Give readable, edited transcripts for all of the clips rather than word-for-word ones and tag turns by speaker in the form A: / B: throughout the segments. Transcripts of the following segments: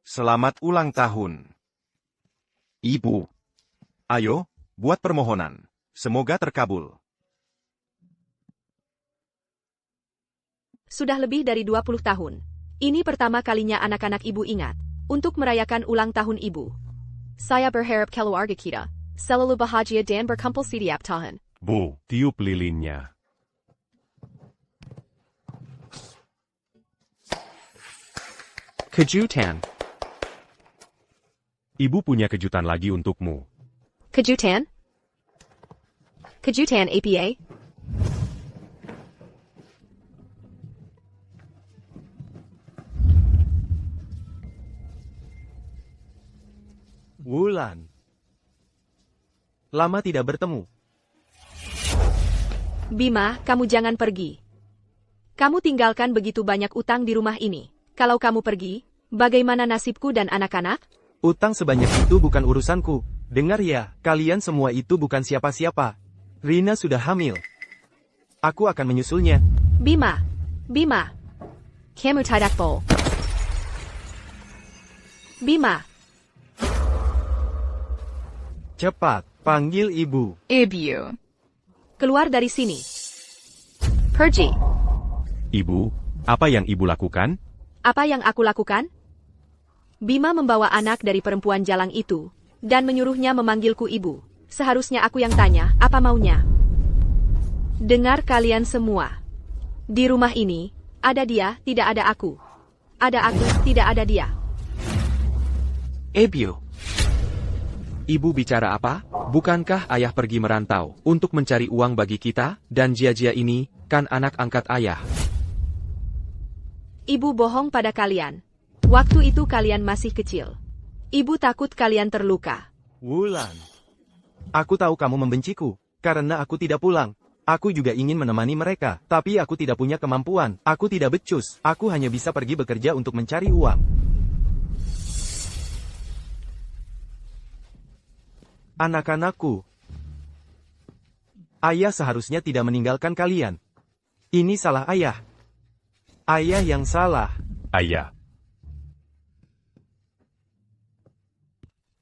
A: Selamat ulang tahun.
B: Ibu.
A: Ayo, buat permohonan. Semoga terkabul.
C: Sudah lebih dari 20 tahun. Ini pertama kalinya anak-anak ibu ingat untuk merayakan ulang tahun ibu. Saya berharap keluarga kita selalu bahagia dan berkumpul setiap tahun.
D: Bu, tiup lilinnya.
B: Kejutan.
D: Ibu punya kejutan lagi untukmu.
C: Kejutan? Kejutan apa?
A: Wulan. Lama tidak bertemu.
C: Bima, kamu jangan pergi. Kamu tinggalkan begitu banyak utang di rumah ini. Kalau kamu pergi, bagaimana nasibku dan anak-anak?
A: Utang sebanyak itu bukan urusanku. Dengar ya, kalian semua itu bukan siapa-siapa. Rina sudah hamil. Aku akan menyusulnya.
C: Bima. Kamu tidak boleh. Bima.
A: Cepat, panggil ibu.
E: Ibu.
C: Keluar dari sini. Pergi.
D: Ibu, apa yang ibu lakukan?
C: Apa yang aku lakukan? Bima membawa anak dari perempuan jalang itu, dan menyuruhnya memanggilku ibu. Seharusnya aku yang tanya, apa maunya? Dengar kalian semua. Di rumah ini, ada dia, tidak ada aku. Ada aku, tidak ada dia.
B: Ibu. Ibu bicara apa? Bukankah ayah pergi merantau untuk mencari uang bagi kita, dan Jia ini kan anak angkat ayah?
C: Ibu bohong pada kalian. Waktu itu kalian masih kecil. Ibu takut kalian terluka.
A: Wulan. Aku tahu kamu membenciku, karena aku tidak pulang. Aku juga ingin menemani mereka, tapi aku tidak punya kemampuan. Aku tidak becus, aku hanya bisa pergi bekerja untuk mencari uang. Anak-anakku. Ayah seharusnya tidak meninggalkan kalian. Ini salah ayah. Ayah yang salah.
D: Ayah.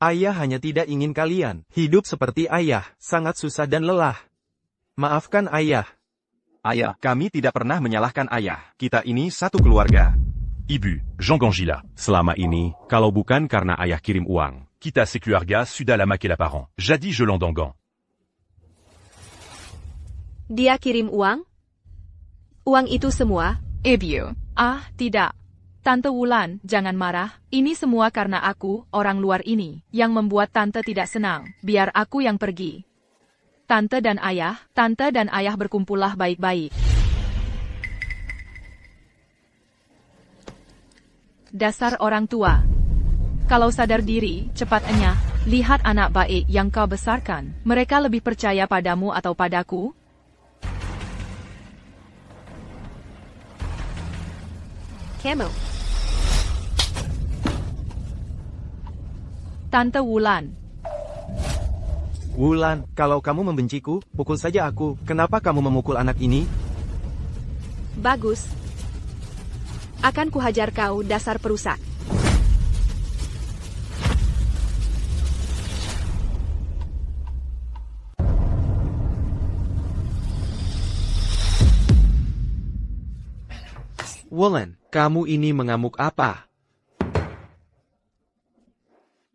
A: Ayah hanya tidak ingin kalian hidup seperti ayah, sangat susah dan lelah. Maafkan ayah.
F: Ayah, kami tidak pernah menyalahkan ayah. Kita ini satu keluarga.
D: Ibu, Jean Gangila. Selama ini, kalau bukan karena ayah kirim uang, kita sekeluarga sudah lama kelaparan. Jadi je l'endongan.
C: Dia kirim uang? Uang itu semua?
E: Ibu. Tidak. Tante Wulan, jangan marah. Ini semua karena aku, orang luar ini, yang membuat Tante tidak senang. Biar aku yang pergi. Tante dan ayah berkumpullah baik-baik. Dasar orang tua. Kalau sadar diri, cepat enyah. Lihat anak baik yang kau besarkan. Mereka lebih percaya padamu atau padaku?
C: Kamu.
E: Tante Wulan.
A: Wulan, kalau kamu membenciku, pukul saja aku. Kenapa kamu memukul anak ini?
C: Bagus. Akan kuhajar kau, dasar perusak.
B: Wulan, kamu ini mengamuk apa?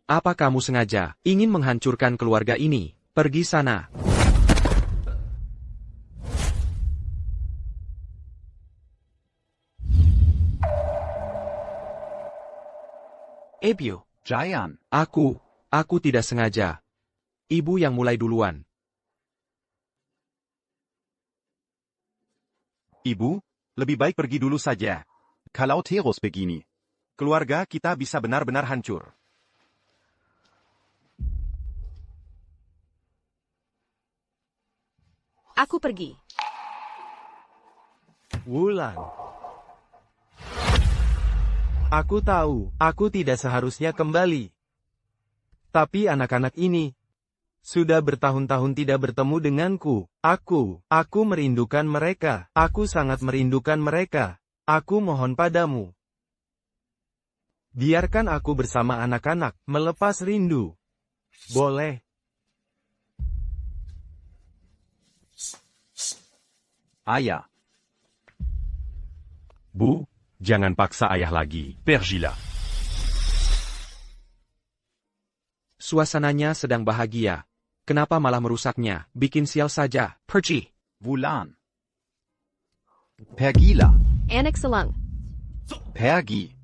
B: Apa kamu sengaja ingin menghancurkan keluarga ini? Pergi sana. Ibu.
F: Jayan.
B: Aku tidak sengaja. Ibu yang mulai duluan.
F: Ibu, lebih baik pergi dulu saja. Kalau terus begini, keluarga kita bisa benar-benar hancur.
C: Aku pergi.
A: Wulan. Aku tahu, aku tidak seharusnya kembali. Tapi anak-anak ini sudah bertahun-tahun tidak bertemu denganku. Aku merindukan mereka. Aku sangat merindukan mereka. Aku mohon padamu. Biarkan aku bersama anak-anak, melepas rindu. Boleh.
F: Ayah.
D: Bu, jangan paksa ayah lagi. Pergilah.
B: Suasananya sedang bahagia. Kenapa malah merusaknya? Bikin sial saja. Pergi.
F: Wulan. Pergilah.
C: Anak selang.
F: Pergi.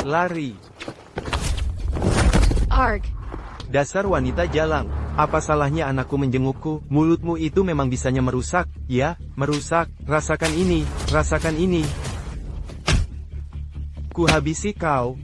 A: Lari.
C: Arg.
A: Dasar wanita jalang. Apa salahnya anakku menjengukku? Mulutmu itu memang bisanya merusak. Ya, merusak. Rasakan ini. Rasakan ini. Ku habisi kau.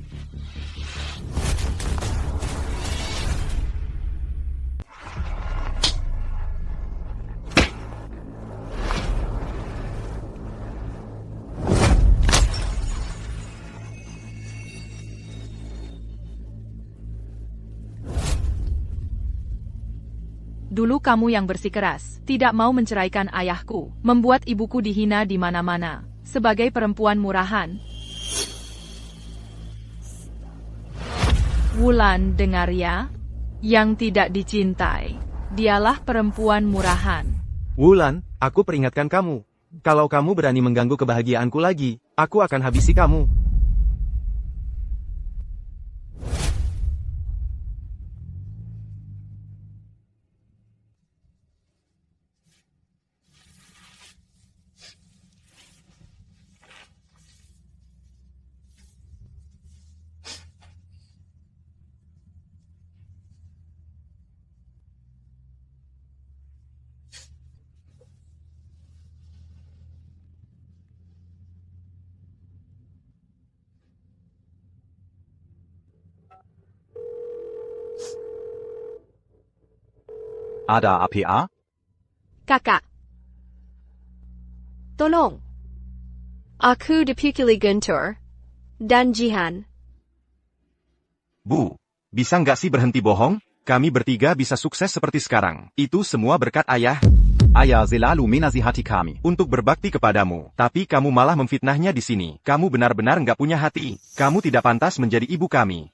E: Dulu kamu yang bersikeras, tidak mau menceraikan ayahku, membuat ibuku dihina di mana-mana. Sebagai perempuan murahan. Wulan, dengar ya? Yang tidak dicintai, dialah perempuan murahan.
A: Wulan, aku peringatkan kamu. Kalau kamu berani mengganggu kebahagiaanku lagi, aku akan habisi kamu.
F: Ada apa?
C: Kakak. Tolong. Aku dipukuli Guntur. Dan Jihan.
F: Bu, bisa nggak sih berhenti bohong? Kami bertiga bisa sukses seperti sekarang. Itu semua berkat ayah. Ayah selalu menasihati kami untuk berbakti kepadamu. Tapi kamu malah memfitnahnya di sini. Kamu benar-benar nggak punya hati. Kamu tidak pantas menjadi ibu kami.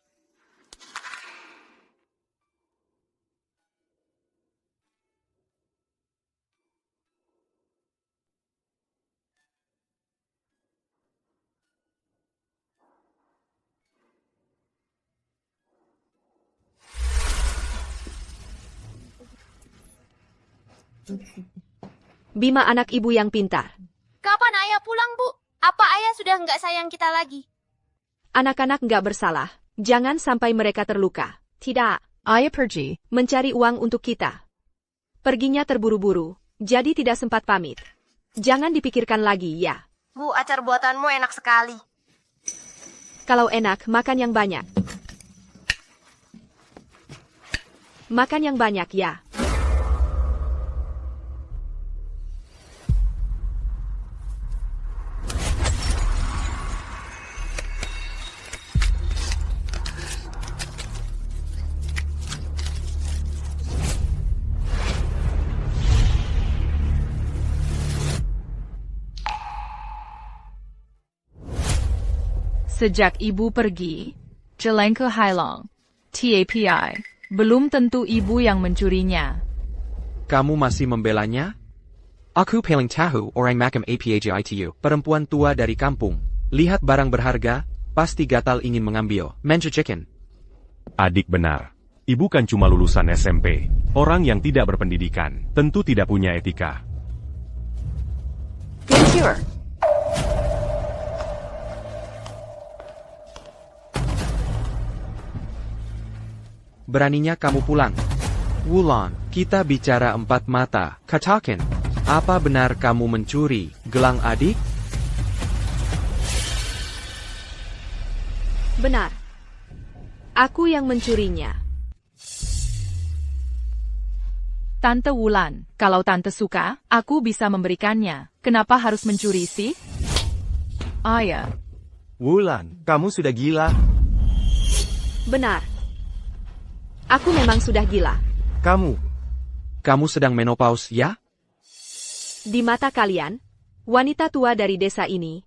C: Bima anak ibu yang pintar.
G: Kapan ayah pulang, Bu? Apa ayah sudah nggak sayang kita lagi?
C: Anak-anak nggak bersalah. Jangan sampai mereka terluka. Tidak.
E: Ayah pergi.
C: Mencari uang untuk kita. Perginya terburu-buru. Jadi tidak sempat pamit. Jangan dipikirkan lagi, ya.
G: Bu, acar buatanmu enak sekali.
C: Kalau enak, makan yang banyak. Makan yang banyak, ya.
E: Sejak ibu pergi, Jelengke Hailong, TAPI, belum tentu ibu yang mencurinya.
B: Kamu masih membelanya? Aku paling tahu orang makam APAJITU. Perempuan tua dari kampung. Lihat barang berharga, pasti gatal ingin mengambil. Mencucikan.
D: Adik benar. Ibu kan cuma lulusan SMP. Orang yang tidak berpendidikan, tentu tidak punya etika.
C: Guntur.
B: Beraninya kamu pulang. Wulan, kita bicara empat mata. Katakan, apa benar kamu mencuri gelang adik?
C: Benar. Aku yang mencurinya.
E: Tante Wulan, kalau Tante suka, aku bisa memberikannya. Kenapa harus mencuri sih? Ayah,
A: Wulan, kamu sudah gila.
C: Benar. Aku memang sudah gila.
B: Kamu sedang menopause, ya?
C: Di mata kalian, wanita tua dari desa ini,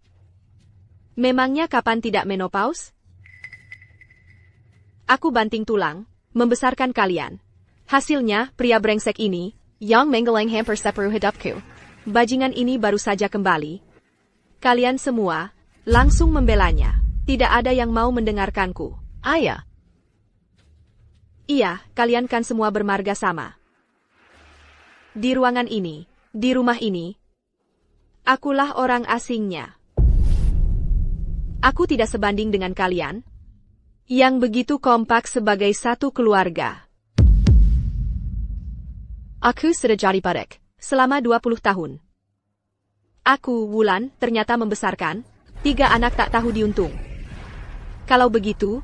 C: memangnya kapan tidak menopause? Aku banting tulang, membesarkan kalian. Hasilnya, pria brengsek ini, yang menggeleng hampir separuh hidupku. Bajingan ini baru saja kembali. Kalian semua, langsung membelanya. Tidak ada yang mau mendengarkanku.
E: ayah.
C: Iya, kalian kan semua bermarga sama. Di ruangan ini, di rumah ini, akulah orang asingnya. Aku tidak sebanding dengan kalian, yang begitu kompak sebagai satu keluarga. Aku sudah jadi barek selama 20 tahun. Aku, Wulan, ternyata membesarkan 3 anak tak tahu diuntung. Kalau begitu,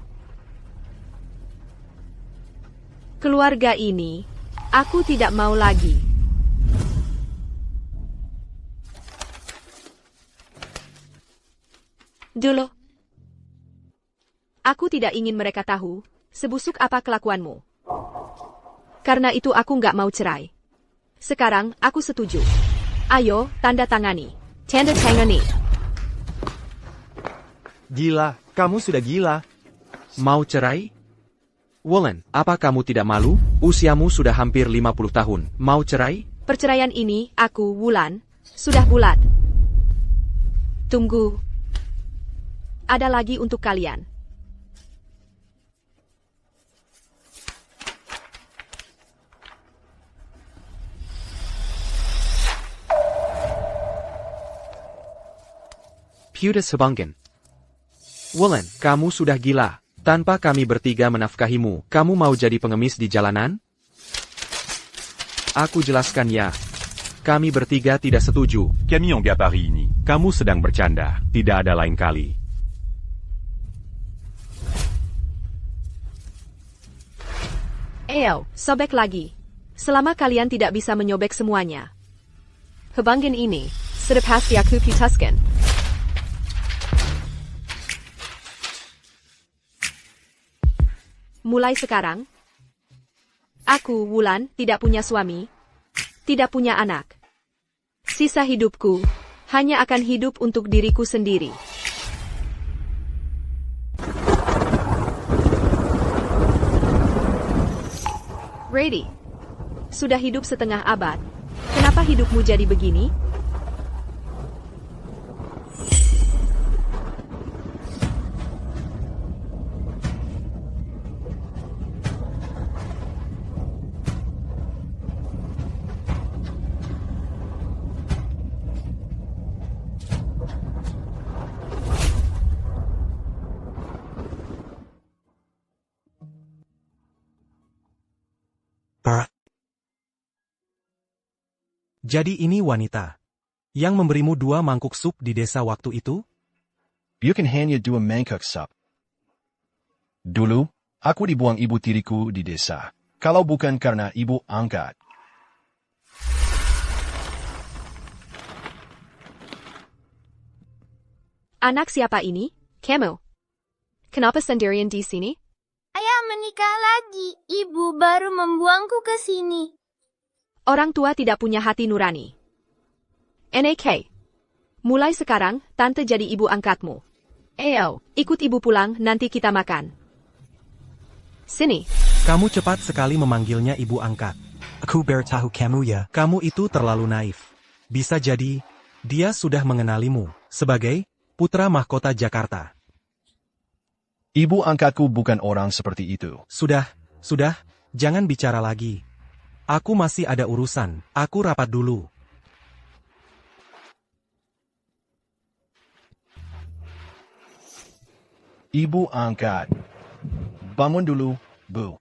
C: keluarga ini, aku tidak mau lagi. Dulu, aku tidak ingin mereka tahu sebusuk apa kelakuanmu. Karena itu aku nggak mau cerai. Sekarang, aku setuju. Ayo, tanda tangani. Tanda tangani.
A: Gila, kamu sudah gila.
B: Mau cerai? Wulan, apa kamu tidak malu? Usiamu sudah hampir 50 tahun. Mau cerai?
C: Perceraian ini, aku, Wulan, sudah bulat. Tunggu. Ada lagi untuk kalian.
B: Putus Habanggan. Wulan, kamu sudah gila. Tanpa kami bertiga menafkahimu, kamu mau jadi pengemis di jalanan? Aku jelaskan ya. Kami bertiga tidak setuju.
D: Camille Gapari ini, kamu sedang bercanda. Tidak ada lain kali.
C: Sobek lagi. Selama kalian tidak bisa menyobek semuanya. Habanggan ini, sudah pasti aku putuskan. Mulai sekarang, aku, Wulan, tidak punya suami, tidak punya anak. Sisa hidupku hanya akan hidup untuk diriku sendiri. Brady, sudah hidup setengah abad. Kenapa hidupmu jadi begini?
H: Jadi ini wanita yang memberimu 2 mangkuk sup di desa waktu itu?
I: Bukan hanya 2 mangkuk sup. Dulu, aku dibuang ibu tiriku di desa. Kalau bukan karena ibu angkat.
C: Anak siapa ini? Kamu. Kenapa sendirian di sini?
G: Ayah menikah lagi. Ibu baru membuangku ke sini.
C: Orang tua tidak punya hati nurani. NAK. Mulai sekarang, tante jadi ibu angkatmu. Ikut ibu pulang, nanti kita makan. Sini.
H: Kamu cepat sekali memanggilnya ibu angkat. Aku bertahu kamu ya. Kamu itu terlalu naif. Bisa jadi, dia sudah mengenalimu sebagai putra mahkota Jakarta.
I: Ibu angkatku bukan orang seperti itu.
H: Sudah, jangan bicara lagi. Aku masih ada urusan, aku rapat dulu.
I: Ibu angkat. Bangun dulu, Bu.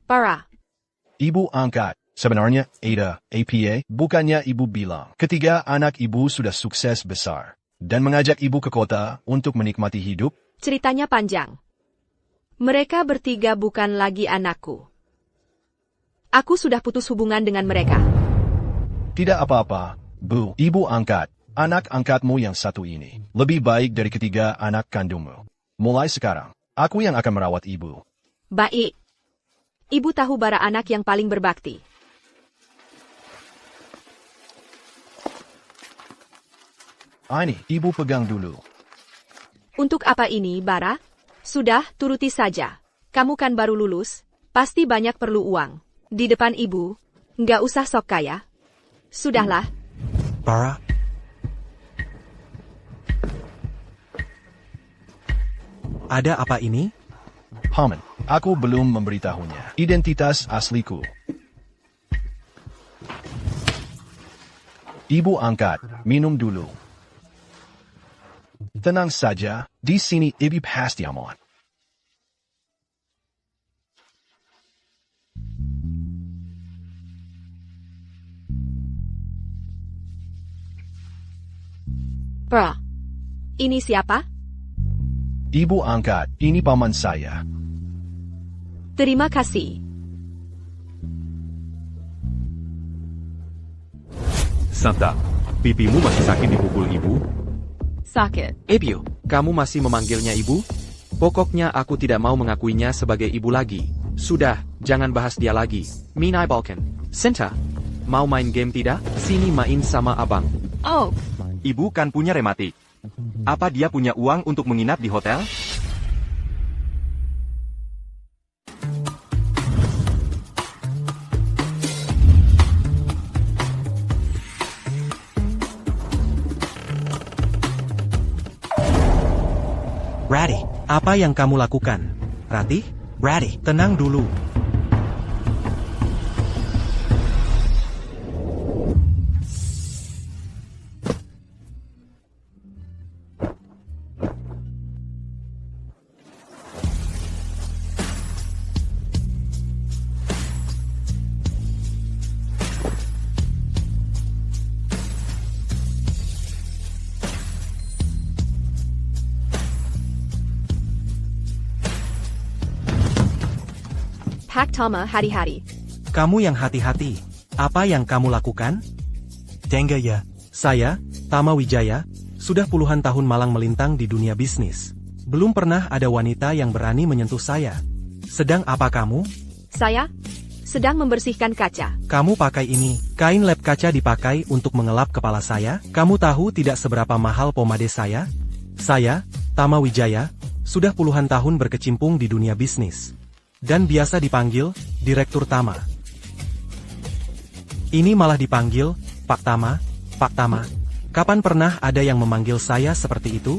C: Bara.
I: Ibu angkat. Sebenarnya, Ada, APA, bukannya ibu bilang. Ketiga anak ibu sudah sukses besar. Dan mengajak ibu ke kota untuk menikmati hidup.
C: Ceritanya panjang. Mereka bertiga bukan lagi anakku. Aku sudah putus hubungan dengan mereka.
I: Tidak apa-apa, Bu. Ibu angkat. Anak angkatmu yang satu ini. Lebih baik dari ketiga anak kandungmu. Mulai sekarang, aku yang akan merawat ibu.
C: Baik. Ibu tahu Bara anak yang paling berbakti.
I: Ini, ibu pegang dulu.
C: Untuk apa ini, Bara? Sudah, turuti saja. Kamu kan baru lulus, pasti banyak perlu uang. Di depan ibu, nggak usah sok kaya. Sudahlah.
H: Bara? Ada apa ini?
I: Paman, aku belum memberitahunya. Identitas asliku. Ibu angkat, minum dulu. Tenang saja, di sini ibu pasti aman.
C: Bara. Ini siapa?
I: Ibu angkat, ini paman saya.
C: Terima kasih.
D: Santa, pipimu masih sakit dipukul ibu?
E: Sakit.
B: Ibu, kamu masih memanggilnya ibu? Pokoknya aku tidak mau mengakuinya sebagai ibu lagi. Sudah, jangan bahas dia lagi. Minai Balkan. Sinta, mau main game tidak? Sini main sama abang.
E: Oh,
F: Ibu kan punya rematik. Apa dia punya uang untuk menginap di hotel?
H: Ratty, apa yang kamu lakukan? Ratty? Ratty, tenang dulu.
C: Pak Tama hari-hari.
H: Kamu yang hati-hati. Apa yang kamu lakukan? Tengga ya. Saya, Tama Wijaya, sudah puluhan tahun malang melintang di dunia bisnis. Belum pernah ada wanita yang berani menyentuh saya. Sedang apa kamu?
C: Saya sedang membersihkan kaca.
H: Kamu pakai ini. Kain lap kaca dipakai untuk mengelap kepala saya. Kamu tahu tidak seberapa mahal pomade saya? Saya, Tama Wijaya, sudah puluhan tahun berkecimpung di dunia bisnis. Dan biasa dipanggil, Direktur Tama. Ini malah dipanggil, Pak Tama, Pak Tama. Kapan pernah ada yang memanggil saya seperti itu?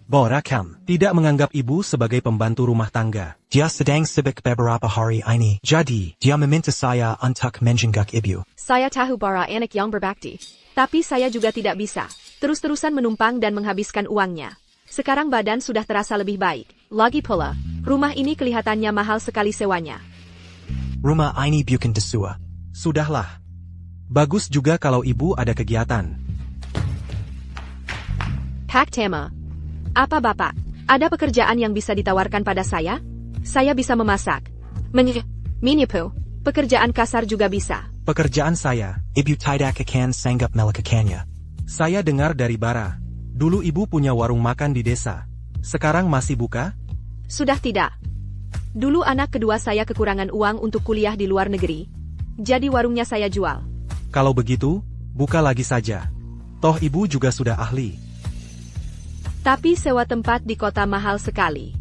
H: Borakam tidak menganggap ibu sebagai pembantu rumah tangga. Dia sedang sibuk beberapa hari ini. Jadi, dia meminta saya untuk menjenguk ibu.
C: Saya tahu Bara anak yang berbakti. Tapi saya juga tidak bisa terus-terusan menumpang dan menghabiskan uangnya. Sekarang badan sudah terasa lebih baik. Lagi pula, rumah ini kelihatannya mahal sekali sewanya.
H: Rumah ini bukan desua. Sudahlah. Bagus juga kalau ibu ada kegiatan.
C: Pak Tama. Apa Bapak? Ada pekerjaan yang bisa ditawarkan pada saya? Saya bisa memasak. Menipu. Pekerjaan kasar juga bisa.
H: Pekerjaan saya, ibu tidak akan sanggup melakukannya. Saya dengar dari Bara. Dulu ibu punya warung makan di desa. Sekarang masih buka?
C: Sudah tidak. Dulu anak kedua saya kekurangan uang untuk kuliah di luar negeri. Jadi warungnya saya jual.
H: Kalau begitu, buka lagi saja. Toh ibu juga sudah ahli.
C: Tapi sewa tempat di kota mahal sekali.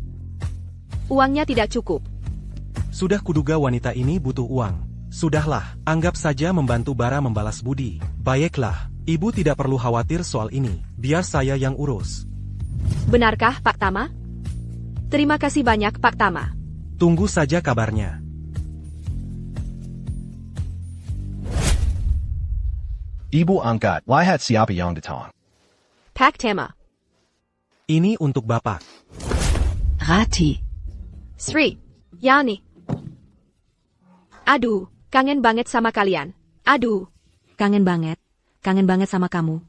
C: Uangnya tidak cukup.
H: Sudah kuduga wanita ini butuh uang. Sudahlah, anggap saja membantu Bara membalas budi. Baiklah, ibu tidak perlu khawatir soal ini. Biar saya yang urus.
C: Benarkah, Pak Tama? Terima kasih banyak, Pak Tama.
H: Tunggu saja kabarnya.
I: Ibu angkat, lihat siapa yang datang.
C: Pak Tama.
H: Ini untuk Bapak.
E: Rati.
C: Sri, Yani. Aduh, kangen banget sama kalian. Aduh,
J: Kangen banget sama kamu.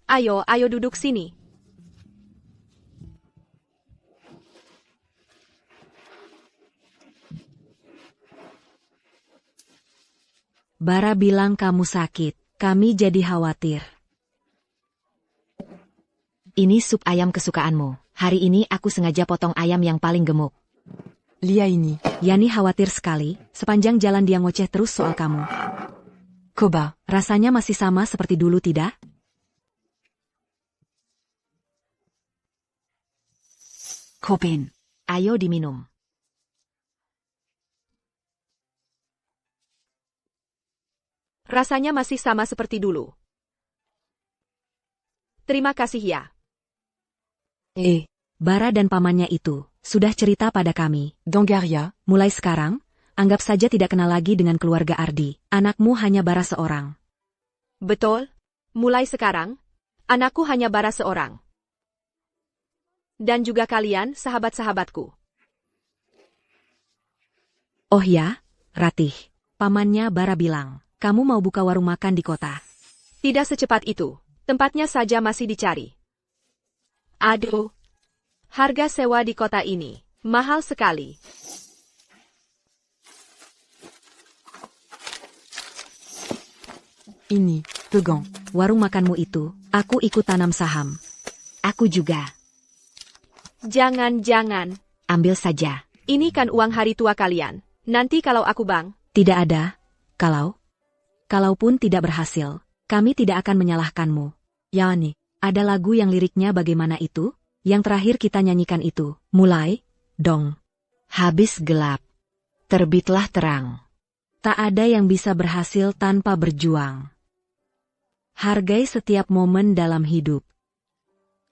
C: ayo duduk sini.
J: Bara bilang kamu sakit, kami jadi khawatir.
K: Ini sup ayam kesukaanmu. Hari ini aku sengaja potong ayam yang paling gemuk.
J: Lia ini. Yani khawatir sekali, sepanjang jalan dia ngoceh terus soal kamu.
K: Koba,
J: Rasanya masih sama seperti dulu tidak?
K: Kopin. Ayo diminum.
C: Rasanya masih sama seperti dulu. Terima kasih ya.
J: Bara dan pamannya itu, sudah cerita pada kami.
K: Dongaria,
J: Mulai sekarang, anggap saja tidak kenal lagi dengan keluarga Ardi. Anakmu hanya Bara seorang.
C: Betul. Mulai sekarang, anakku hanya Bara seorang. Dan juga kalian, sahabat-sahabatku.
J: Oh ya, Ratih. Pamannya Bara bilang, kamu mau buka warung makan di kota.
C: Tidak secepat itu. Tempatnya saja masih dicari. Aduh. Harga sewa di kota ini mahal sekali.
J: Ini, Tugong, warung makanmu itu, aku ikut tanam saham.
K: aku juga.
C: Jangan-jangan.
K: Ambil saja.
C: Ini kan uang hari tua kalian. Nanti kalau aku bang.
J: Tidak ada. Kalaupun tidak berhasil, kami tidak akan menyalahkanmu. Yani, ada lagu yang liriknya bagaimana itu? Yang terakhir kita nyanyikan itu. Mulai, dong.
K: Habis gelap. Terbitlah terang.
J: Tak ada yang bisa berhasil tanpa berjuang. Hargai setiap momen dalam hidup.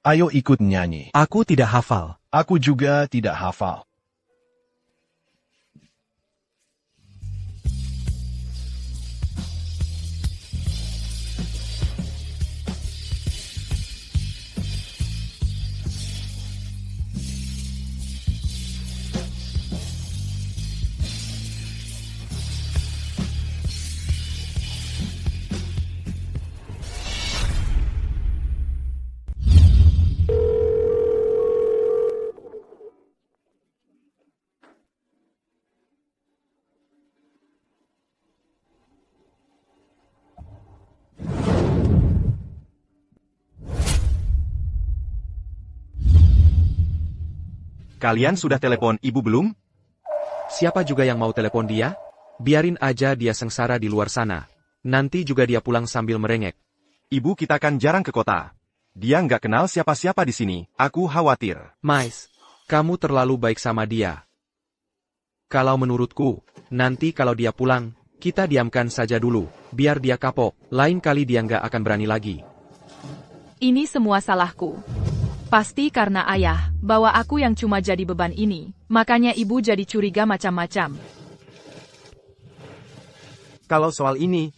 I: Ayo ikut nyanyi.
H: Aku tidak hafal.
I: Aku juga tidak hafal.
F: Kalian sudah telepon ibu belum?
B: Siapa juga yang mau telepon dia? Biarin aja dia sengsara di luar sana. Nanti juga dia pulang sambil merengek.
F: Ibu kita kan jarang ke kota. Dia nggak kenal siapa-siapa di sini. Aku khawatir.
B: Mais, kamu terlalu baik sama dia. Kalau menurutku, nanti kalau dia pulang, kita diamkan saja dulu, biar dia kapok. Lain kali dia nggak akan berani lagi.
E: Ini semua salahku. Pasti karena ayah, bahwa aku yang cuma jadi beban ini, makanya ibu jadi curiga macam-macam.
A: Kalau soal ini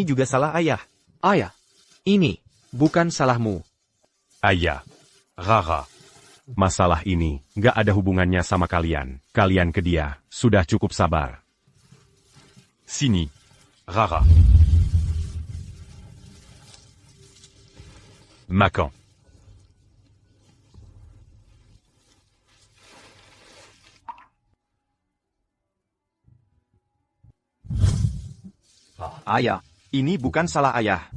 A: juga salah ayah.
B: Ayah, ini bukan salahmu.
D: Ayah, Rara. Masalah ini nggak ada hubungannya sama kalian. Kalian ke dia, sudah cukup sabar. Sini, Rara. Makan.
F: Ayah, ini bukan salah ayah.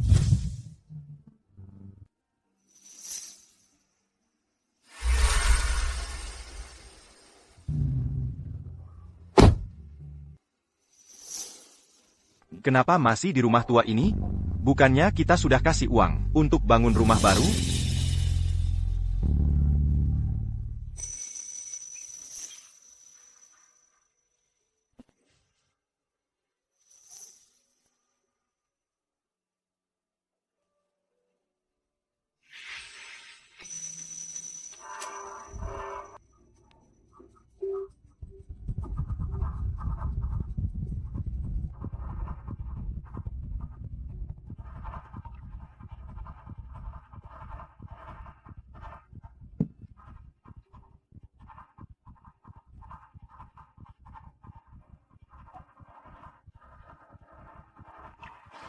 F: Kenapa masih di rumah tua ini? Bukannya kita sudah kasih uang untuk bangun rumah baru?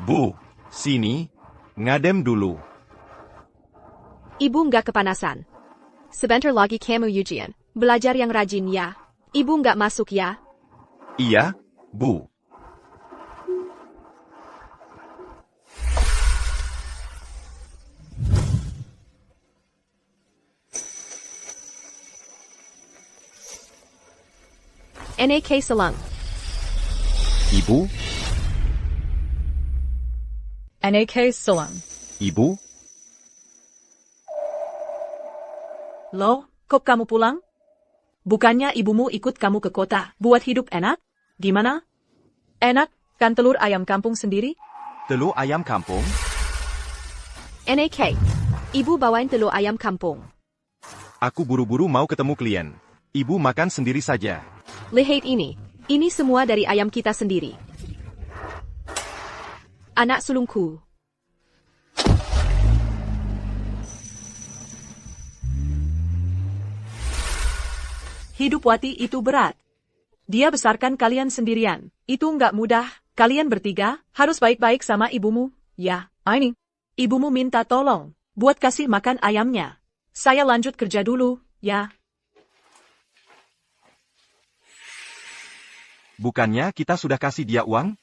F: Bu, sini. Ngadem dulu.
C: Ibu nggak kepanasan. Sebentar lagi kamu ujian. Belajar yang rajin ya. Ibu nggak masuk ya.
F: Iya, Bu.
C: NAK Selang.
F: Ibu,
E: NAK Selang.
F: Ibu,
L: Loh, kok kamu pulang? Bukannya ibumu ikut kamu ke kota buat hidup enak? Gimana? Enak, kan telur ayam kampung sendiri?
F: telur ayam kampung.
C: NAK. Ibu bawain telur ayam kampung.
F: Aku buru-buru mau ketemu klien. Ibu makan sendiri saja.
C: Lihat ini. Ini semua dari ayam kita sendiri. Anak sulungku.
L: Hidup Wati itu berat. Dia besarkan kalian sendirian. Itu nggak mudah. Kalian bertiga harus baik-baik sama ibumu. Ya, ini. Ibumu minta tolong buat kasih makan ayamnya. Saya lanjut kerja dulu, ya.
F: Bukannya kita sudah kasih dia uang?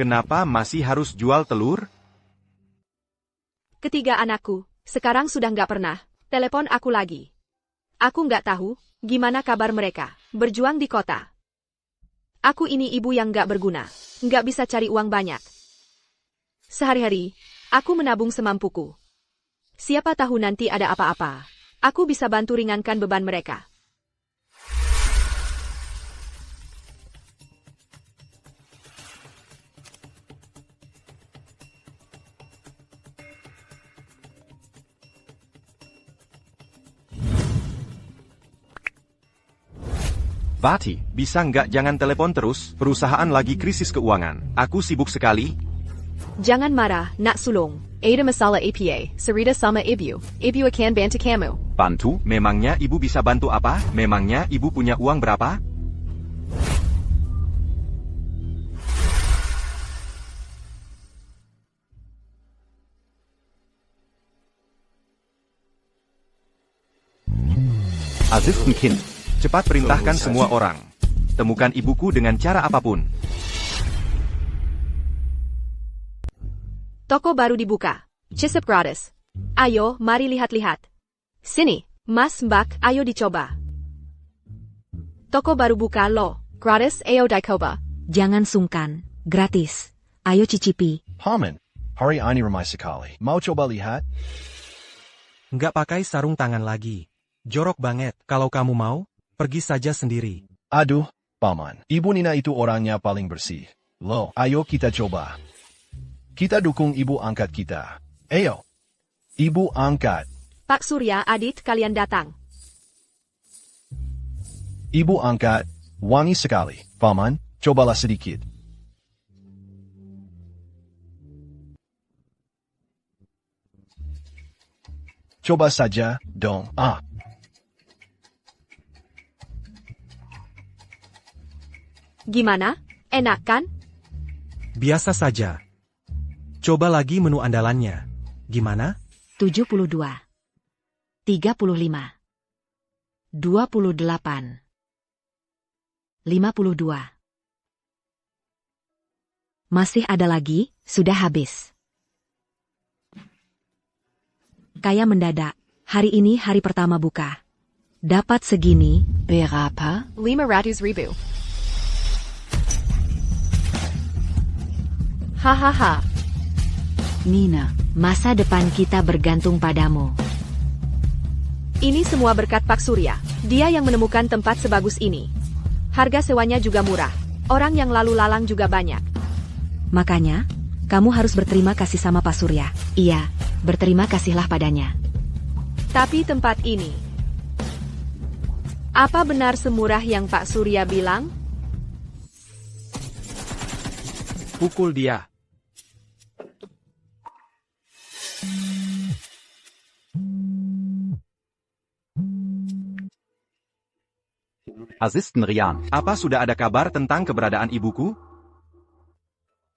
F: Kenapa masih harus jual telur?
C: Ketiga anakku, sekarang sudah nggak pernah telepon aku lagi. Aku nggak tahu gimana kabar mereka berjuang di kota. Aku ini ibu yang nggak berguna, nggak bisa cari uang banyak. Sehari-hari, aku menabung semampuku. Siapa tahu nanti ada apa-apa, aku bisa bantu ringankan beban mereka.
F: Vati, bisa nggak jangan telepon terus? Perusahaan lagi krisis keuangan. Aku sibuk sekali.
C: Jangan marah, nak sulung. Ada masalah APA, cerita sama ibu. Ibu akan bantu kamu.
F: Bantu? Memangnya ibu bisa bantu apa? Memangnya ibu punya uang berapa? Azizun Kind. Cepat perintahkan semua orang. Temukan ibuku dengan cara apapun.
C: Toko baru dibuka. Cisip gratis. Ayo, mari lihat-lihat. Sini, Mas Mbak, ayo dicoba. Toko baru buka lo. Gratis, ayo dikoba.
J: Jangan sungkan, gratis. Ayo cicipi.
I: Paman, hari ini ramai sekali. Mau coba lihat?
H: Nggak pakai sarung tangan lagi. Jorok banget. Kalau kamu mau, pergi saja sendiri.
I: Aduh, Paman. Ibu Nina itu orangnya paling bersih. Loh, ayo kita coba. Kita dukung ibu angkat kita. Ayo. Ibu angkat.
C: Pak Surya, Adit, kalian datang.
I: Ibu angkat. Wangi sekali. Paman, cobalah sedikit. Coba saja, dong.
C: Gimana? Enak kan?
H: Biasa saja. Coba lagi menu andalannya. Gimana?
K: 72. 35. 28. 52.
J: Masih ada lagi, sudah habis. Kayak mendadak. Hari ini hari pertama buka. Dapat segini.
K: Berapa?
C: 500.000. Hahaha.
K: Nina, masa depan kita bergantung padamu.
C: Ini semua berkat Pak Surya. Dia yang menemukan tempat sebagus ini. Harga sewanya juga murah. Orang yang lalu lalang juga banyak.
J: Makanya, kamu harus berterima kasih sama Pak Surya.
K: Iya, berterima kasihlah padanya.
C: Tapi tempat ini, apa benar semurah yang Pak Surya bilang?
B: Pukul dia.
F: Azisten Rian, apa sudah ada kabar tentang keberadaan ibuku?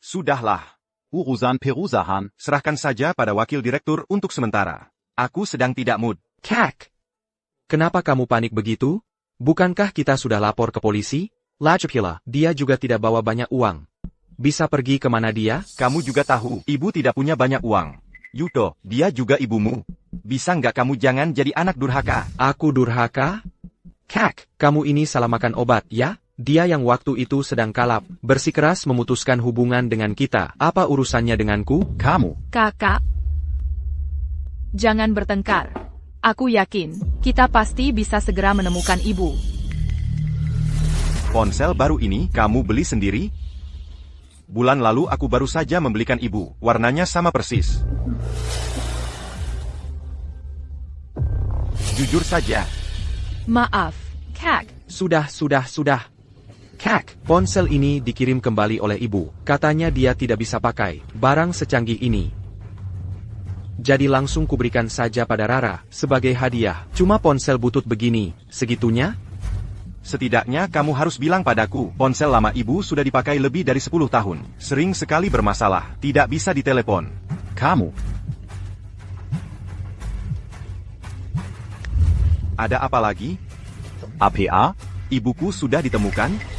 F: Sudahlah. Urusan perusahaan, serahkan saja pada wakil direktur untuk sementara. Aku sedang tidak mood.
B: Kak! Kenapa kamu panik begitu? Bukankah kita sudah lapor ke polisi? Lajpila, dia juga tidak bawa banyak uang. Bisa pergi kemana dia?
F: Kamu juga tahu, ibu tidak punya banyak uang. Yuto, dia juga ibumu. Bisa nggak kamu jangan jadi anak durhaka?
B: Aku durhaka? Kak, kamu ini salah makan obat, ya? Dia yang waktu itu sedang kalap, bersikeras memutuskan hubungan dengan kita. Apa urusannya denganku?
F: Kamu.
E: Kakak, jangan bertengkar. Aku yakin, kita pasti bisa segera menemukan ibu.
F: Ponsel baru ini kamu beli sendiri? Bulan lalu aku baru saja membelikan ibu, warnanya sama persis. Jujur saja.
E: Maaf, Kak.
B: Sudah. Kak, ponsel ini dikirim kembali oleh ibu. Katanya dia tidak bisa pakai barang secanggih ini. Jadi langsung kuberikan saja pada Rara, sebagai hadiah. Cuma ponsel butut begini, segitunya?
F: Setidaknya kamu harus bilang padaku, ponsel lama ibu sudah dipakai lebih dari 10 tahun. Sering sekali bermasalah, tidak bisa ditelepon. Kamu. Ada apa lagi? APA? Ibuku sudah ditemukan?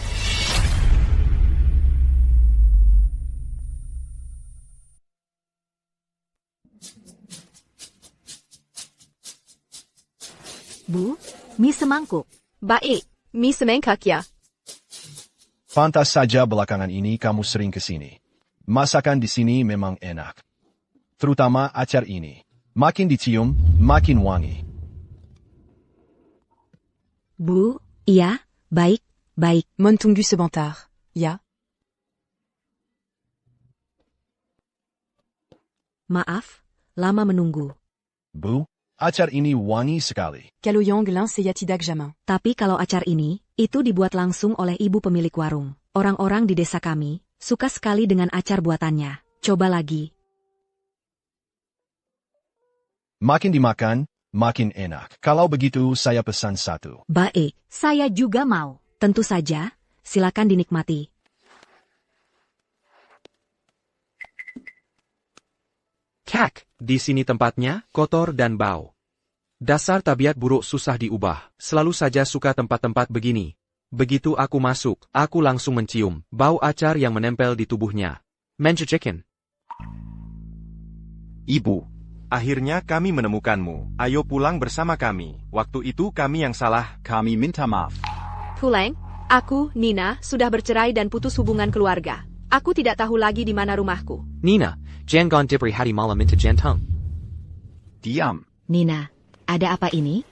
J: Bu, mie semangkuk.
C: Baik, mie semangkuk ya.
I: Pantas saja belakangan ini kamu sering ke sini. Masakan di sini memang enak. Terutama acar ini. Makin dicium, makin wangi.
J: Bu, iya, baik.
L: Mentunggu sebentar, ya?
J: Maaf, lama menunggu.
I: Bu, acar ini wangi sekali.
L: Kaloyang l'inseyat tidak jamais.
J: Tapi kalau acar ini, itu dibuat langsung oleh ibu pemilik warung. Orang-orang di desa kami, suka sekali dengan acar buatannya. Coba lagi.
I: Makin dimakan, makin enak. Kalau begitu saya pesan satu.
J: Baik, saya juga mau. Tentu saja, silakan dinikmati.
B: Kak, di sini tempatnya kotor dan bau. Dasar tabiat buruk susah diubah, selalu saja suka tempat-tempat begini. Begitu aku masuk, aku langsung mencium bau acar yang menempel di tubuhnya. Mencucikan.
F: Ibu, akhirnya kami menemukanmu. Ayo pulang bersama kami. Waktu itu kami yang salah, kami minta maaf.
C: Pulang, aku, Nina, sudah bercerai dan putus hubungan keluarga. Aku tidak tahu lagi di mana rumahku.
B: Nina, jangan diberi hari malam minta jantung.
F: Diam.
K: Nina, ada apa ini?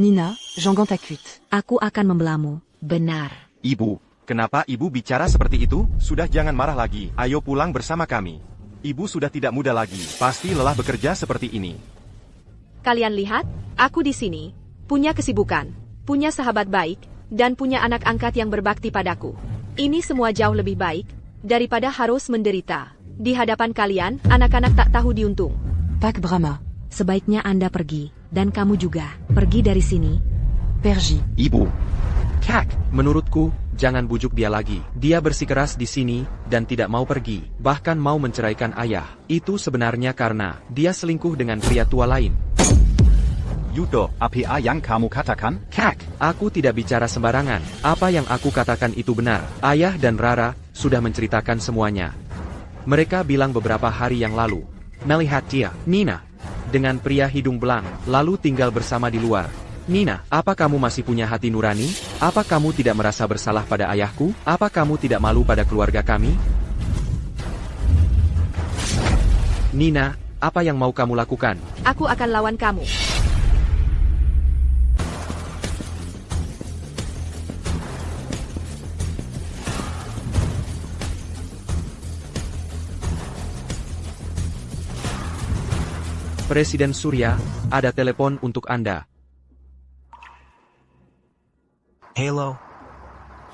L: Nina, j'engage ta cuite.
J: Aku akan membelamu.
K: Benar.
F: Ibu, kenapa ibu bicara seperti itu? Sudah jangan marah lagi. Ayo pulang bersama kami. Ibu sudah tidak muda lagi. Pasti lelah bekerja seperti ini.
C: Kalian lihat, aku di sini, punya kesibukan, punya sahabat baik, dan punya anak angkat yang berbakti padaku. Ini semua jauh lebih baik, daripada harus menderita. Di hadapan kalian, anak-anak tak tahu diuntung.
L: Pak Brahma.
J: Sebaiknya Anda pergi, dan kamu juga, pergi dari sini.
L: Pergi.
F: Ibu.
B: Kak, menurutku, jangan bujuk dia lagi. Dia bersikeras di sini, dan tidak mau pergi. Bahkan mau menceraikan ayah. Itu sebenarnya karena dia selingkuh dengan pria tua lain.
F: Yuto, apa yang kamu katakan?
B: Kak, aku tidak bicara sembarangan. Apa yang aku katakan itu benar. Ayah dan Rara sudah menceritakan semuanya. Mereka bilang beberapa hari yang lalu, melihat dia, Nina, dengan pria hidung belang, lalu tinggal bersama di luar. Nina, apa kamu masih punya hati nurani? Apa kamu tidak merasa bersalah pada ayahku? Apa kamu tidak malu pada keluarga kami? Nina, apa yang mau kamu lakukan?
C: Aku akan lawan kamu.
B: Presiden Surya, ada telepon untuk Anda.
M: Halo?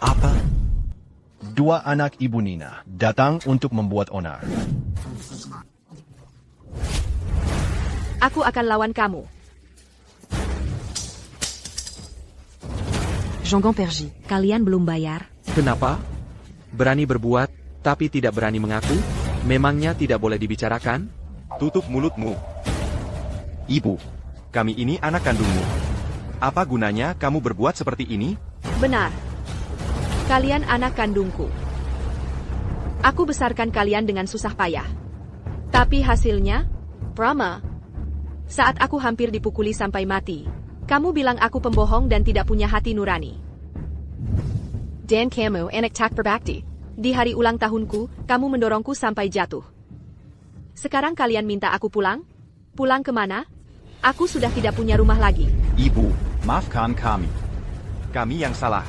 M: Apa?
I: dua anak ibu Nina datang untuk membuat onar.
C: Aku akan lawan kamu.
J: Jongon Perji, kalian belum bayar?
B: Kenapa? Berani berbuat, tapi tidak berani mengaku? Memangnya tidak boleh dibicarakan?
F: Tutup mulutmu. Ibu, kami ini anak kandungmu. Apa gunanya kamu berbuat seperti ini?
C: Benar. Kalian anak kandungku. Aku besarkan kalian dengan susah payah. Tapi hasilnya, Brahma. Saat aku hampir dipukuli sampai mati, kamu bilang aku pembohong dan tidak punya hati nurani. Dan kamu anak tak berbakti. Di hari ulang tahunku, kamu mendorongku sampai jatuh. Sekarang kalian minta aku pulang? Pulang kemana? Aku sudah tidak punya rumah lagi.
F: Ibu, maafkan kami. Kami yang salah.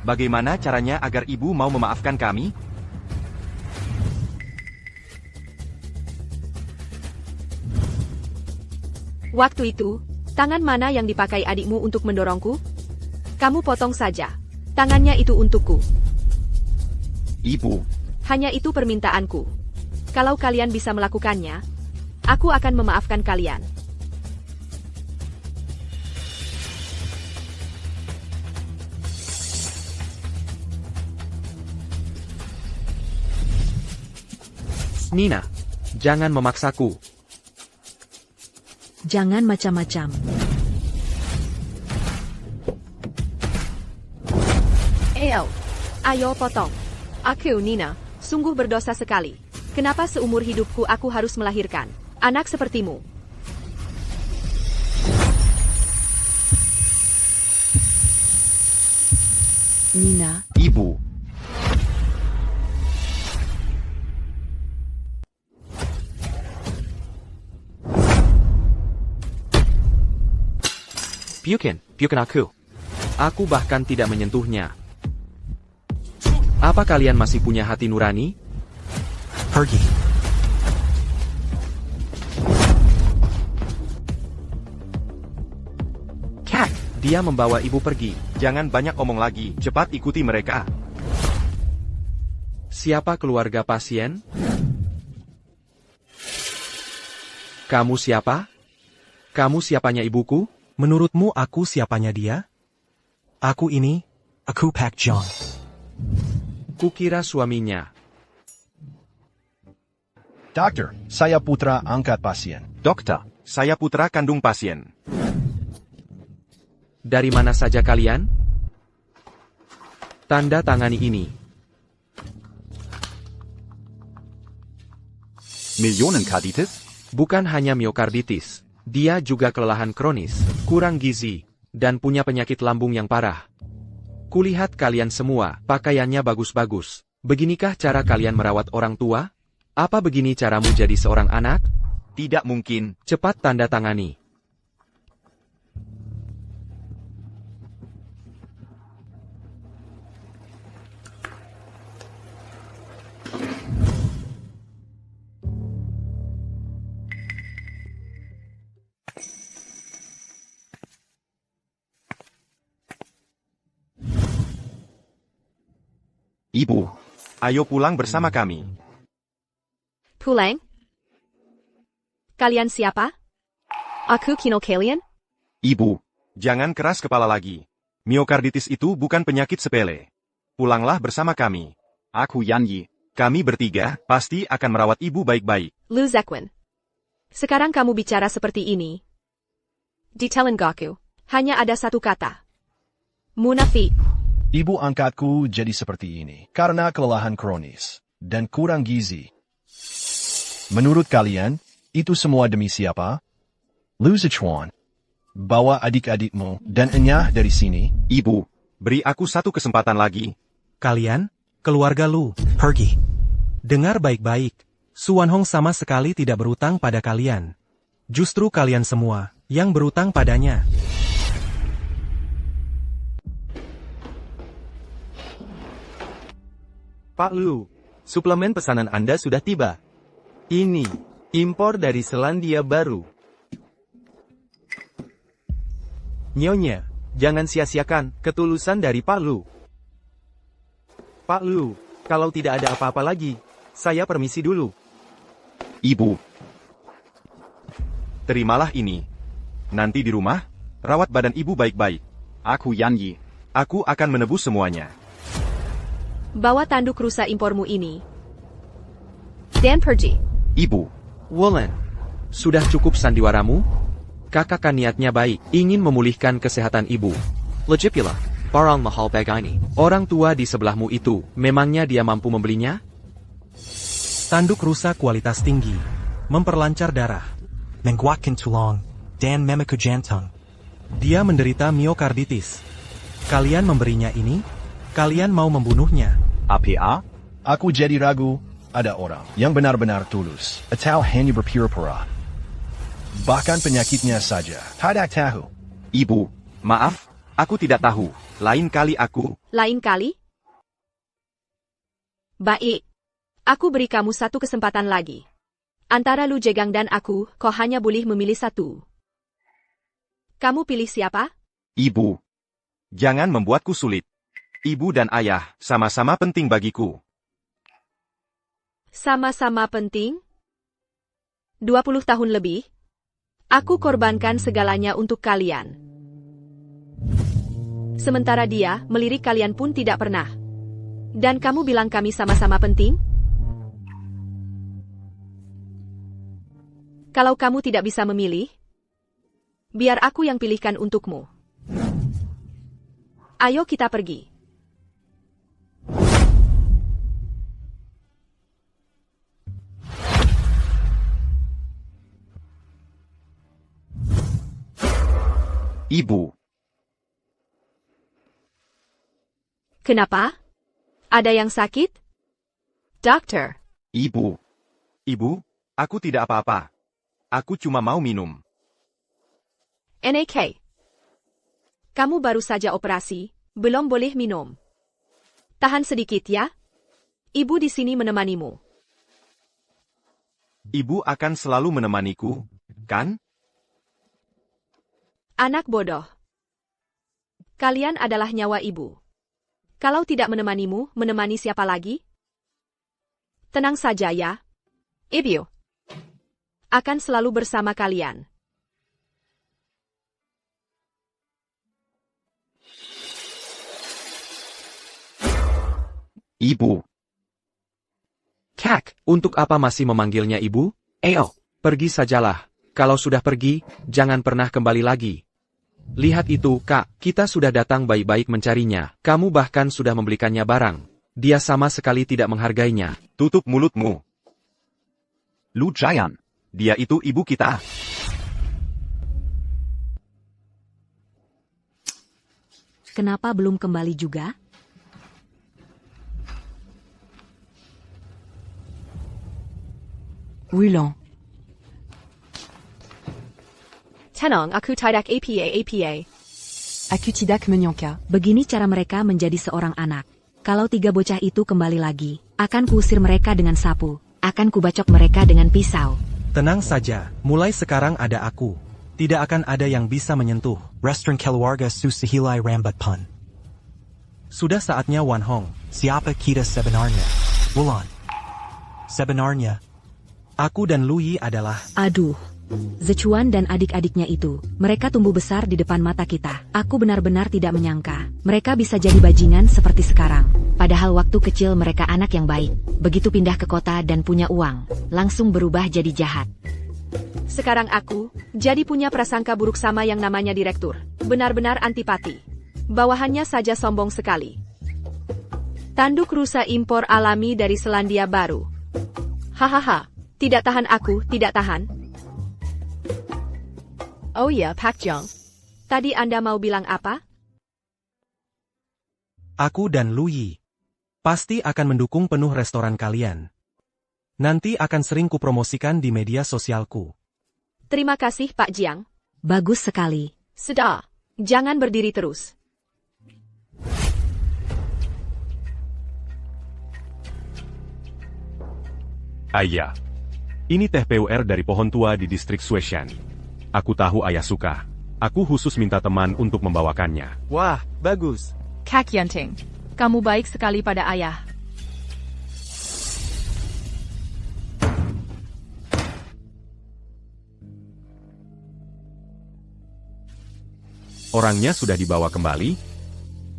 F: Bagaimana caranya agar ibu mau memaafkan kami?
C: Waktu itu, tangan mana yang dipakai adikmu untuk mendorongku? Kamu potong saja. Tangannya itu untukku.
F: Ibu.
C: Hanya itu permintaanku. Kalau kalian bisa melakukannya, aku akan memaafkan kalian.
B: Nina, jangan memaksaku.
J: Jangan macam-macam.
C: Ayo potong. Aku, Nina, sungguh berdosa sekali. Kenapa seumur hidupku aku harus melahirkan anak sepertimu?
J: Nina.
F: Ibu.
B: Piukin aku. Aku bahkan tidak menyentuhnya. Apa kalian masih punya hati nurani?
H: Pergi.
B: Cat, dia membawa ibu pergi.
F: Jangan banyak omong lagi, cepat ikuti mereka.
B: Siapa keluarga pasien? Kamu siapa? Kamu siapanya ibuku?
H: Menurutmu aku siapanya dia? Aku Pak John.
B: Kukira suaminya.
I: Dokter, saya putra angkat pasien.
F: Dokter, saya putra kandung pasien.
B: Dari mana saja kalian? Tanda tangani ini.
F: Millionenkarditis?
B: Bukan hanya miokarditis. Dia juga kelelahan kronis, kurang gizi, dan punya penyakit lambung yang parah. Kulihat kalian semua, pakaiannya bagus-bagus. Beginikah cara kalian merawat orang tua? Apa begini caramu jadi seorang anak?
F: Tidak mungkin.
B: Cepat tanda tangani.
F: Ibu, ayo pulang bersama kami.
C: Pulang? Kalian siapa? Aku Kino kalian?
F: Ibu, jangan keras kepala lagi. Miokarditis itu bukan penyakit sepele. Pulanglah bersama kami. Aku Yan Yi. Kami bertiga pasti akan merawat ibu baik-baik.
C: Lu Zekwin. Sekarang kamu bicara seperti ini. Di Telengaku, hanya ada satu kata. Munafik.
I: Ibu angkatku jadi seperti ini karena kelelahan kronis dan kurang gizi. Menurut kalian, itu semua demi siapa? Lu Zichuan. Bawa adik-adikmu dan Enyah dari sini.
F: Ibu, beri aku satu kesempatan lagi.
H: Kalian, keluarga Lu, pergi. Dengar baik-baik, Suan Hong sama sekali tidak berutang pada kalian. Justru kalian semua yang berutang padanya.
A: Pak Lu, suplemen pesanan Anda sudah tiba. Ini, impor dari Selandia Baru. Nyonya, jangan sia-siakan ketulusan dari Pak Lu. Pak Lu, kalau tidak ada apa-apa lagi, saya permisi dulu.
F: Ibu. Terimalah ini. Nanti di rumah, rawat badan ibu baik-baik. Aku Yan Yi. Aku akan menebus semuanya.
C: Bawa tanduk rusa impormu ini. Dan pergi.
F: Ibu.
B: Wulan, sudah cukup sandiwaramu? Kakak kan niatnya baik, ingin memulihkan kesehatan ibu. Lagipula, barang mahal begini. Orang tua di sebelahmu itu, memangnya dia mampu membelinya?
H: Tanduk rusa kualitas tinggi. Memperlancar darah.
M: Menguatkan tulang dan memaku jantung.
H: Dia menderita miokarditis. Kalian memberinya ini? Kalian mau membunuhnya?
I: Apa? Aku jadi ragu, ada orang yang benar-benar tulus atau hanya berpura-pura. Bahkan penyakitnya saja tidak tahu.
F: Ibu, maaf, aku tidak tahu. Lain kali aku.
C: Lain kali? Baik. Aku beri kamu satu kesempatan lagi. Antara Lu Jegang dan aku, kau hanya boleh memilih satu. Kamu pilih siapa?
F: Ibu. Jangan membuatku sulit. Ibu dan ayah sama-sama penting bagiku.
C: Sama-sama penting? 20 tahun lebih? Aku korbankan segalanya untuk kalian. Sementara dia, melirik kalian pun tidak pernah. Dan kamu bilang kami sama-sama penting? Kalau kamu tidak bisa memilih, biar aku yang pilihkan untukmu. Ayo kita pergi.
F: Ibu.
C: Kenapa? Ada yang sakit? Dokter.
F: Ibu. Ibu, aku tidak apa-apa. Aku cuma mau minum.
C: NAK. Kamu baru saja operasi, belum boleh minum. Tahan sedikit ya. Ibu di sini menemanimu.
F: Ibu akan selalu menemaniku, kan?
C: Anak bodoh. Kalian adalah nyawa ibu. Kalau tidak menemanimu, menemani siapa lagi? Tenang saja ya. Ibu akan selalu bersama kalian.
F: Ibu.
B: Kak, untuk apa masih memanggilnya ibu? Ayo, pergi sajalah. Kalau sudah pergi, jangan pernah kembali lagi. Lihat itu, Kak, kita sudah datang baik-baik mencarinya. Kamu bahkan sudah membelikannya barang. Dia sama sekali tidak menghargainya.
F: Tutup mulutmu. Lu Jian. Dia itu ibu kita.
J: Kenapa belum kembali juga?
L: Wulan.
C: Tenang, aku tidak apa.
L: Aku tidak menyangka.
J: Begini cara mereka menjadi seorang anak. Kalau 3 bocah itu kembali lagi, akan kuusir mereka dengan sapu.
K: Akan kubacok mereka dengan pisau.
H: Tenang saja, mulai sekarang ada aku. Tidak akan ada yang bisa menyentuh.
M: Restoran keluarga susahilai rambat pun.
H: Sudah saatnya Wan Hong.
M: Siapa kita sebenarnya? Wulan. Sebenarnya,
H: Aku dan Lu Yi adalah...
J: Aduh. Zechuan dan adik-adiknya itu, mereka tumbuh besar di depan mata kita. Aku benar-benar tidak menyangka, mereka bisa jadi bajingan seperti sekarang.
K: Padahal waktu kecil mereka anak yang baik. Begitu pindah ke kota dan punya uang, langsung berubah jadi jahat.
C: Sekarang aku, jadi punya prasangka buruk sama yang namanya direktur. Benar-benar antipati. Bawahannya saja sombong sekali. Tanduk rusa impor alami dari Selandia Baru. Hahaha, tidak tahan aku, tidak tahan. Oh ya, Pak Jong. Tadi Anda mau bilang apa?
H: Aku dan Lu Yi pasti akan mendukung penuh restoran kalian. Nanti akan sering kupromosikan di media sosialku.
C: Terima kasih, Pak Jiang.
J: Bagus sekali.
C: Sudah, jangan berdiri terus.
D: Ayah. Ini teh PUR dari pohon tua di distrik Sueshan. Aku tahu ayah suka. Aku khusus minta teman untuk membawakannya.
A: Wah, bagus.
E: Kak Yunting. kamu baik sekali pada ayah.
D: Orangnya sudah dibawa kembali?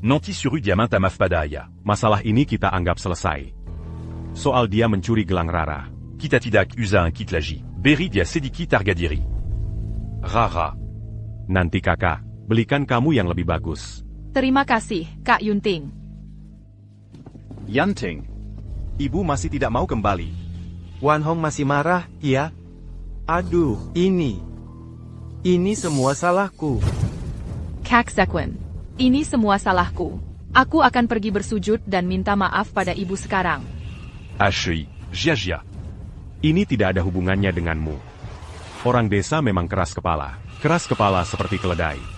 D: Nanti suruh diamant à Mafpadaya. Masalah ini kita anggap selesai. Soal dia mencuri gelang Rara. Kita tidak usa un kit lagi. Beri dia sedikit harga diri. Rara. Nanti kakak, belikan kamu yang lebih bagus.
E: Terima kasih, Kak Yunting.
F: Yanting. Ibu masih tidak mau kembali.
A: Wan Hong masih marah, ya? Aduh, ini semua salahku.
E: Kak Sekwin, ini semua salahku. Aku akan pergi bersujud dan minta maaf pada ibu sekarang.
D: Ashley, Jia. Ini tidak ada hubungannya denganmu. Orang desa memang keras kepala seperti keledai.